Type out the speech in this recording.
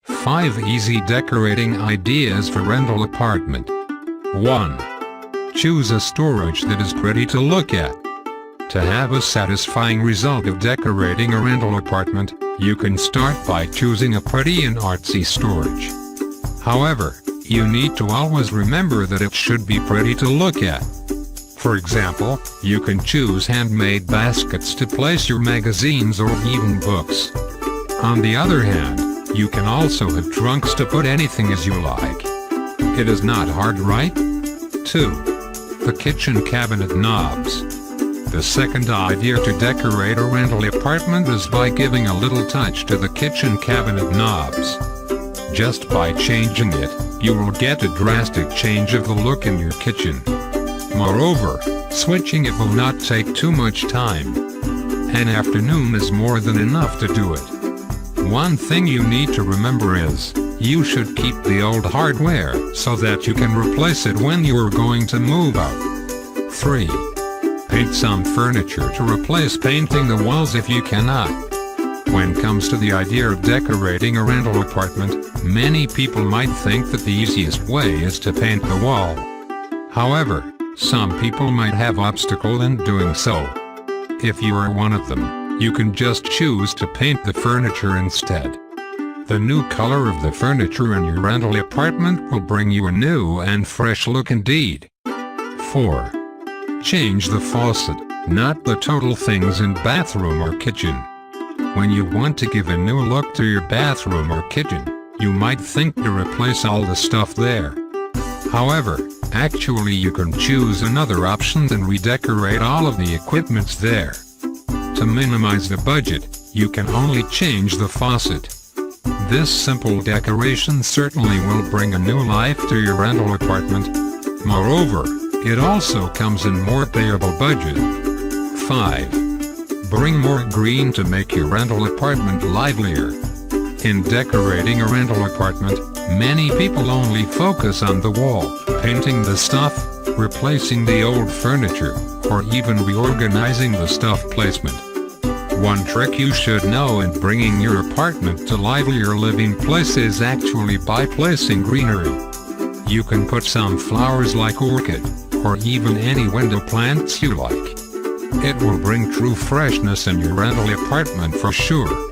5 Easy Decorating Ideas for Rental Apartment. 1. Choose a storage that is pretty to look at. To have a satisfying result of decorating a rental apartment, you can start by choosing a pretty and artsy storage. However, you need to always remember that it should be pretty to look at. For example, you can choose handmade baskets to place your magazines or even books. On the other hand, you can also have trunks to put anything as you like. It is not hard, right? 2. The kitchen cabinet knobs. The second idea to decorate a rental apartment is by giving a little touch to the kitchen cabinet knobs. Just by changing it, you will get a drastic change of the look in your kitchen. Moreover, switching it will not take too much time. An afternoon is more than enough to do it. One thing you need to remember is, you should keep the old hardware so that you can replace it when you are going to move out. 3. Paint some furniture to replace painting the walls if you cannot. When it comes to the idea of decorating a rental apartment, many people might think that the easiest way is to paint the wall. However, some people might have obstacle in doing so. If you are one of them, you can just choose to paint the furniture instead. The new color of the furniture in your rental apartment will bring you a new and fresh look indeed. 4. Change the faucet, not the total things in bathroom or kitchen. When you want to give a new look to your bathroom or kitchen, you might think to replace all the stuff there. However, actually you can choose another option and redecorate all of the equipments there. To minimize the budget, you can only change the faucet. This simple decoration certainly will bring a new life to your rental apartment. Moreover, it also comes in more payable budget. 5. Bring more green to make your rental apartment livelier. In decorating a rental apartment, many people only focus on the wall, painting the stuff, replacing the old furniture, or even reorganizing the stuff placement. One trick you should know in bringing your apartment to livelier living place is actually by placing greenery. You can put some flowers like orchid, or even any window plants you like. It will bring true freshness in your rental apartment for sure.